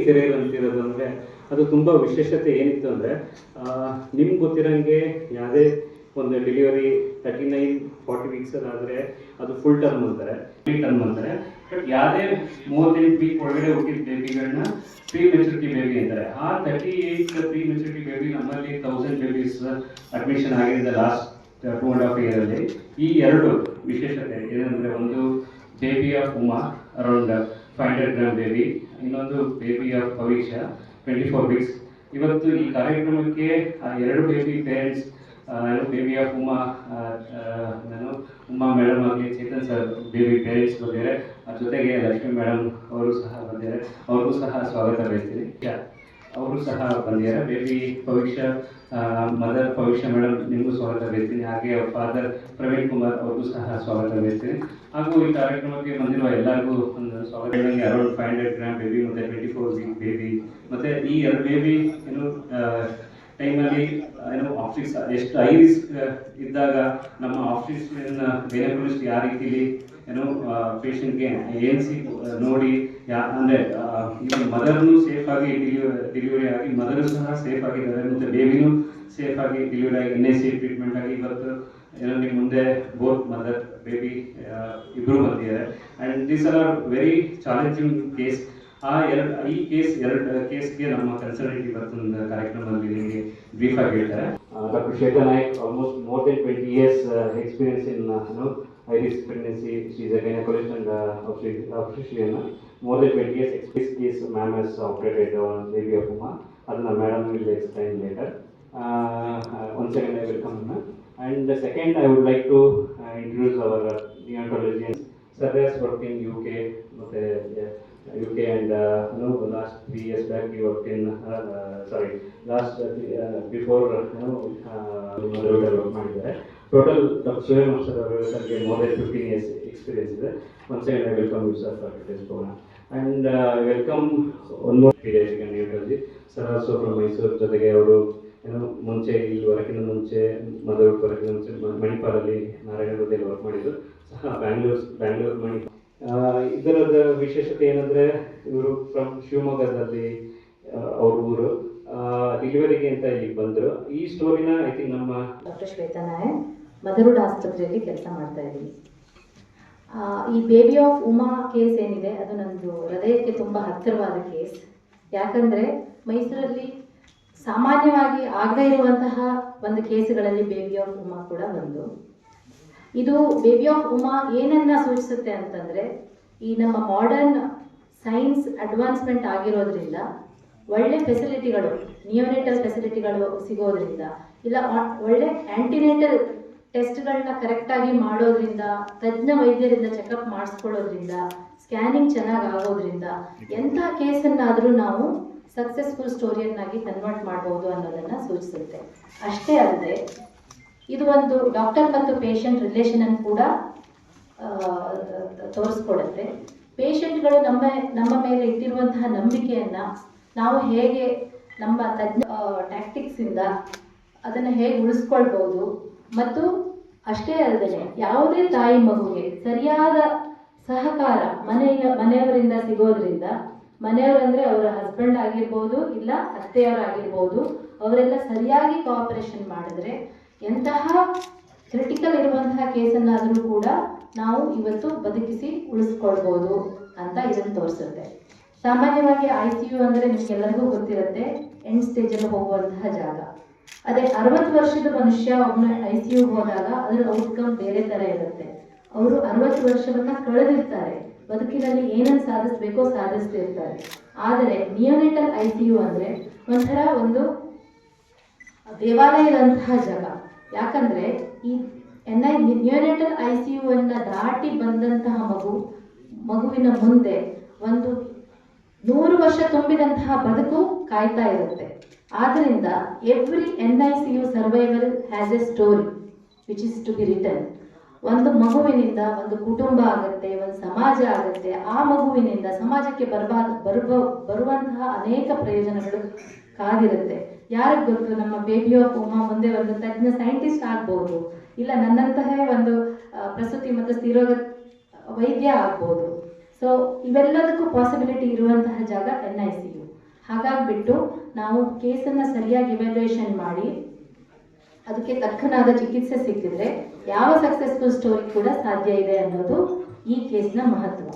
Serial ಅಂತಿರೋದು ಅಂದರೆ ಅದು ತುಂಬ ವಿಶೇಷತೆ ಏನಿತ್ತು ಅಂದರೆ ನಿಮ್ಗೆ ಗೊತ್ತಿರೋಂಗೆ ಯಾವುದೇ ಒಂದು ಡೆಲಿವರಿ 39-40 ವೀಕ್ಸಲ್ಲಾದರೆ ಅದು ಫುಲ್ ಟರ್ಮ್ ಅಂತಾರೆ, ಬಟ್ ಯಾವುದೇ 38 ವೀಕ್ ಒಳಗಡೆ ಹುಟ್ಟಿದ ಬೇಬಿಗಳನ್ನ ಪ್ರೀ ಮೆಚುರಿಟಿ ಬೇಬಿ ಅಂತಾರೆ. ಆ 38 ಪ್ರೀ ಮೆಚುರಿಟಿ ಬೇಬಿ ನಮ್ಮಲ್ಲಿ 1000 ಬೇಬೀಸ್ ಅಡ್ಮಿಷನ್ ಆಗಿದೆ ಲಾಸ್ಟ್ 2.5 ಇಯರಲ್ಲಿ. ಈ ಎರಡು ವಿಶೇಷತೆ ಏನಂದರೆ, ಒಂದು baby of Uma around 500 gram baby, ಇನ್ನೊಂದು ಬೇಬಿ ಆಫ್ ಭವಿಷ್ಯ 24 ವೀಕ್ಸ್. ಇವತ್ತು ಈ ಕಾರ್ಯಕ್ರಮಕ್ಕೆ ಆ ಎರಡು baby parents, baby of Uma Uma madam ಆಗಲಿ, ಚೇತನ್ ಸರ್ ಬೇಬಿ ಪೇರೆಂಟ್ಸ್ ಬಂದಿದ್ದಾರೆ. ಅದ್ರ ಜೊತೆಗೆ ಲಕ್ಷ್ಮಿ ಮೇಡಮ್ ಅವರು ಸಹ ಬಂದಿದ್ದಾರೆ, ಅವ್ರಿಗೂ ಸಹ ಸ್ವಾಗತ ಬಯಸ್ತೀನಿ. ಅವರು ಸಹ ಬಂದಿದ್ದಾರೆ. ಬೇಬಿ ಭವಿಷ್ಯ ಮದರ್ ಭವಿಷ್ಯ ಮೇಡಮ್ ನಿಮಗೂ ಸ್ವಾಗತ ಬಯಸ್ತೀನಿ. ಹಾಗೆ ಅವ್ರ ಫಾದರ್ ಪ್ರವೀಣ್ ಕುಮಾರ್ ಅವ್ರಿಗೂ ಸಹ ಸ್ವಾಗತ ಬಯಸ್ತೀನಿ. ಹಾಗೂ ಈ ಕಾರ್ಯಕ್ರಮಕ್ಕೆ ಬಂದಿರುವ ಎಲ್ಲರಿಗೂ ಒಂದು ಸ್ವಾಗತ. ಅರೌಂಡ್ 500 ಗ್ರಾಮ್ ಬೇಬಿ ಮತ್ತು 24 ವೀಕ್ ಬೇಬಿ, ಮತ್ತು ಈ ಎರಡು ಬೇಬಿ ಟೈಮಲ್ಲಿ ಆಫೀಸ್ ಎಷ್ಟು ಹೈ ರಿಸ್ಕ್ ಇದ್ದಾಗ ನಮ್ಮ ಆಫೀಸಿನ ಗೈನಕಾಲಜಿಸ್ಟ್ ಯಾವ ರೀತಿಲಿ ಪೇಷಂಟ್ಗೆ ಏನ್ಸಿ ನೋಡಿ ಅಂದರೆ ಈ ಮದರ್ನು ಸೇಫಾಗಿ ಡಿಲಿವರಿ ಆಗಿ, ಮದರು ಸಹ ಸೇಫ್ ಆಗಿದ್ದಾರೆ ಮತ್ತು ಬೇಬಿನೂ ಸೇಫ್ ಆಗಿ ಡಿಲಿವರಿ ಆಗಿ NIC ಟ್ರೀಟ್ಮೆಂಟ್ ಆಗಿ ಇವತ್ತು ನಿಮ್ಮ ಮುಂದೆ ಬೋತ್ ಮದರ್ ಬೇಬಿ ಇಬ್ಬರು ಬಂದಿದ್ದಾರೆ. And these are very challenging case. ಈ ಎರಡು ಕೇಸ್ಗೆ ನಮ್ಮ ಕನ್ಸಲ್ಟೆಂಟ್ ಇವತ್ತೊಂದು ಕಾರ್ಯಕ್ರಮದಲ್ಲಿ ನಿಮಗೆ ಬ್ರೀಫ್ ಆಗಿ ಹೇಳ್ತಾರೆ. Doctor Shweta Nayak, almost more than 20 years experience in high-risk pregnancy. She is a gynecologist and obstetrician. More than 20 years experience. Ma'am has operated on baby of Uma. Adana madam will explain later. Once again I welcome her. And the second, I would like to introduce our neonatologist. Sir has worked in UK and last 3 years back he worked in before work ಮಾಡಿದ್ದಾರೆ. Total Dr. Surya sir more than 15 years experience ಇದೆ. Once again I welcome you sir for today's program. And I welcome one more pediatric and neonatology sir also from Mysore. ಜೊತೆಗೆ ಅವರು ಮುಂಚೆ ಇಲ್ಲಿ ಹೊರಗಿನ ಮುಂಚೆ mother ಹೊರಗಿನ ಮುಂಚೆ ಮಣಿಪಾಲಲ್ಲಿ ನಾರಾಯಣಗುಡ್ಡೆಯಲ್ಲಿ ವರ್ಕ್ ಮಾಡಿದ್ರು ಸಹ. ಬ್ಯಾಂಗ್ಳೂರ್ ಮಣಿಪಾಲ. ಇದರದ ವಿಶೇಷತೆ ಏನಂದರೆ, ಇವರು ಫ್ರಮ್ ಶಿವಮೊಗ್ಗದಲ್ಲಿ ಅವ್ರ ಊರು, ಡೆಲಿವರಿಗೆ ಅಂತ ಇಲ್ಲಿಗೆ ಬಂದರು. ಈ ಸ್ಟೋರಿನ ಐ ಥಿಂಕ್ ನಮ್ಮ ಡಾಕ್ಟರ್ ಶ್ವೇತಾ ನಾಯಕ್ ಮದರ್ಹುಡ್ ಆಸ್ಪತ್ರೆಯಲ್ಲಿ ಕೆಲಸ ಮಾಡ್ತಾ ಇದ್ದೀನಿ. ಈ ಬೇಬಿ ಆಫ್ ಉಮಾ ಕೇಸ್ ಏನಿದೆ ಅದು ನಂದು ಹೃದಯಕ್ಕೆ ತುಂಬ ಹತ್ತಿರವಾದ ಕೇಸ್. ಯಾಕಂದರೆ ಮೈಸೂರಲ್ಲಿ ಸಾಮಾನ್ಯವಾಗಿ ಆಗದೇ ಇರುವಂತಹ ಒಂದು ಕೇಸುಗಳಲ್ಲಿ ಬೇಬಿ ಆಫ್ ಉಮಾ ಕೂಡ ಒಂದು. ಇದು ಬೇಬಿ ಆಫ್ ಉಮಾ ಏನನ್ನ ಸೂಚಿಸುತ್ತೆ ಅಂತಂದರೆ, ಈ ನಮ್ಮ ಮಾಡರ್ನ್ ಸೈನ್ಸ್ ಅಡ್ವಾನ್ಸ್ಮೆಂಟ್ ಆಗಿರೋದ್ರಿಂದ ಒಳ್ಳೆ ಫೆಸಿಲಿಟಿಗಳು, ನಿಯೋನೇಟಲ್ ಫೆಸಿಲಿಟಿಗಳು ಸಿಗೋದ್ರಿಂದ, ಇಲ್ಲ ಒಳ್ಳೆ ಆ್ಯಂಟಿನೇಟಲ್ ಟೆಸ್ಟ್ಗಳನ್ನ ಕರೆಕ್ಟಾಗಿ ಮಾಡೋದ್ರಿಂದ, ತಜ್ಞ ವೈದ್ಯರಿಂದ ಚೆಕಪ್ ಮಾಡಿಸ್ಕೊಳ್ಳೋದ್ರಿಂದ, ಸ್ಕ್ಯಾನಿಂಗ್ ಚೆನ್ನಾಗಿ ಆಗೋದ್ರಿಂದ ಎಂಥ ಕೇಸನ್ನಾದರೂ ನಾವು ಸಕ್ಸಸ್ಫುಲ್ ಸ್ಟೋರಿಯನ್ನಾಗಿ ಕನ್ವರ್ಟ್ ಮಾಡ್ಬೋದು ಅನ್ನೋದನ್ನು ಸೂಚಿಸುತ್ತೆ. ಅಷ್ಟೇ ಅಲ್ಲದೆ ಇದು ಒಂದು ಡಾಕ್ಟರ್ ಮತ್ತು ಪೇಷಂಟ್ ರಿಲೇಷನನ್ನು ಕೂಡ ತೋರಿಸ್ಕೊಡುತ್ತೆ. ಪೇಷಂಟ್ಗಳು ನಮ್ಮ ಮೇಲೆ ಇಟ್ಟಿರುವಂತಹ ನಂಬಿಕೆಯನ್ನು ನಾವು ಹೇಗೆ ನಮ್ಮ ತಜ್ಞ ಟ್ಯಾಕ್ಟಿಕ್ಸಿಂದ ಅದನ್ನು ಹೇಗೆ ಉಳಿಸ್ಕೊಳ್ಬೋದು, ಮತ್ತು ಅಷ್ಟೇ ಅಲ್ಲದೆ ಯಾವುದೇ ತಾಯಿ ಮಗುವಿಗೆ ಸರಿಯಾದ ಸಹಕಾರ ಮನೆಯವರಿಂದ ಸಿಗೋದ್ರಿಂದ, ಮನೆಯವರಂದರೆ ಅವರ ಹಸ್ಬೆಂಡ್ ಆಗಿರ್ಬೋದು, ಇಲ್ಲ ಅತ್ತೆಯವರಾಗಿರ್ಬೋದು, ಅವರೆಲ್ಲ ಸರಿಯಾಗಿ ಕೋಆಪರೇಷನ್ ಮಾಡಿದ್ರೆ ಎಂತಹ ಕ್ರಿಟಿಕಲ್ ಇರುವಂತಹ ಕೇಸನ್ನಾದರೂ ಕೂಡ ನಾವು ಇವತ್ತು ಬದುಕಿಸಿ ಉಳಿಸ್ಕೊಳ್ಬೋದು ಅಂತ ಇದನ್ನು ತೋರಿಸುತ್ತೆ. ಸಾಮಾನ್ಯವಾಗಿ ICU ಅಂದರೆ ನಿಮಗೆಲ್ಲರಿಗೂ ಗೊತ್ತಿರುತ್ತೆ, ಎಂಡ್ ಸ್ಟೇಜಲ್ಲಿ ಹೋಗುವಂತಹ ಜಾಗ. ಅದೇ 60 ವರ್ಷದ ಮನುಷ್ಯ ಒಬ್ಬನ ICUಗೆ ಹೋದಾಗ ಅದರ ಔಟ್ಕಮ್ ಬೇರೆ ಥರ ಇರುತ್ತೆ. ಅವರು 60 ವರ್ಷವನ್ನು ಕಳೆದಿರ್ತಾರೆ, ಬದುಕಿನಲ್ಲಿ ಏನನ್ನು ಸಾಧಿಸಬೇಕೋ ಸಾಧಿಸ್ತಿರ್ತಾರೆ. ಆದರೆ ನಿಯೋನೇಟಲ್ ICU ಅಂದರೆ ಒಂಥರ ಒಂದು ದೇವಾಲಯದಂತಹ ಜಾಗ. ಯಾಕಂದರೆ ಈ ನಿಯೋನೇಟಲ್ ICUವನ್ನು ದಾಟಿ ಬಂದಂತಹ ಮಗುವಿನ ಮುಂದೆ ಒಂದು 100 ವರ್ಷ ತುಂಬಿದಂತಹ ಬದುಕು ಕಾಯ್ತಾ ಇರುತ್ತೆ. ಆದ್ದರಿಂದ every NICU survival has a story which is to be return. ಒಂದು ಮಗುವಿನಿಂದ ಒಂದು ಕುಟುಂಬ ಆಗುತ್ತೆ, ಒಂದು ಸಮಾಜ ಆಗುತ್ತೆ. ಆ ಮಗುವಿನಿಂದ ಸಮಾಜಕ್ಕೆ ಬರುವಂತಹ ಅನೇಕ ಪ್ರಯೋಜನಗಳು ಕಾದಿರುತ್ತೆ. ಯಾರಿಗೆ ಗೊತ್ತು, ನಮ್ಮ ಬೇಬಿ ಆಫ್ ಉಮಾ ಮುಂದೆ ಒಂದು ತಜ್ಞ ಸೈಂಟಿಸ್ಟ್ ಆಗ್ಬೋದು, ಇಲ್ಲ ನನ್ನಂತಹ ಒಂದು ಪ್ರಸೂತಿ ಮತ್ತು ಸ್ತ್ರೀರೋಗ ವೈದ್ಯ ಆಗ್ಬೋದು. ಸೊ ಇವೆಲ್ಲದಕ್ಕೂ ಪಾಸಿಬಿಲಿಟಿ ಇರುವಂತಹ ಜಾಗ NICU. ಹಾಗಾಗಿಬಿಟ್ಟು ನಾವು ಕೇಸನ್ನು ಸರಿಯಾಗಿ ಇವ್ಯಾಲ್ಯೂಯೇಷನ್ ಮಾಡಿ ಅದಕ್ಕೆ ತಕ್ಕನಾದ ಚಿಕಿತ್ಸೆ ಸಿಕ್ಕಿದ್ರೆ ಯಾವ ಸಕ್ಸಸ್ಫುಲ್ ಸ್ಟೋರಿ ಕೂಡ ಸಾಧ್ಯ ಇದೆ ಅನ್ನೋದು ಈ ಕೇಸ್ನ ಮಹತ್ವ.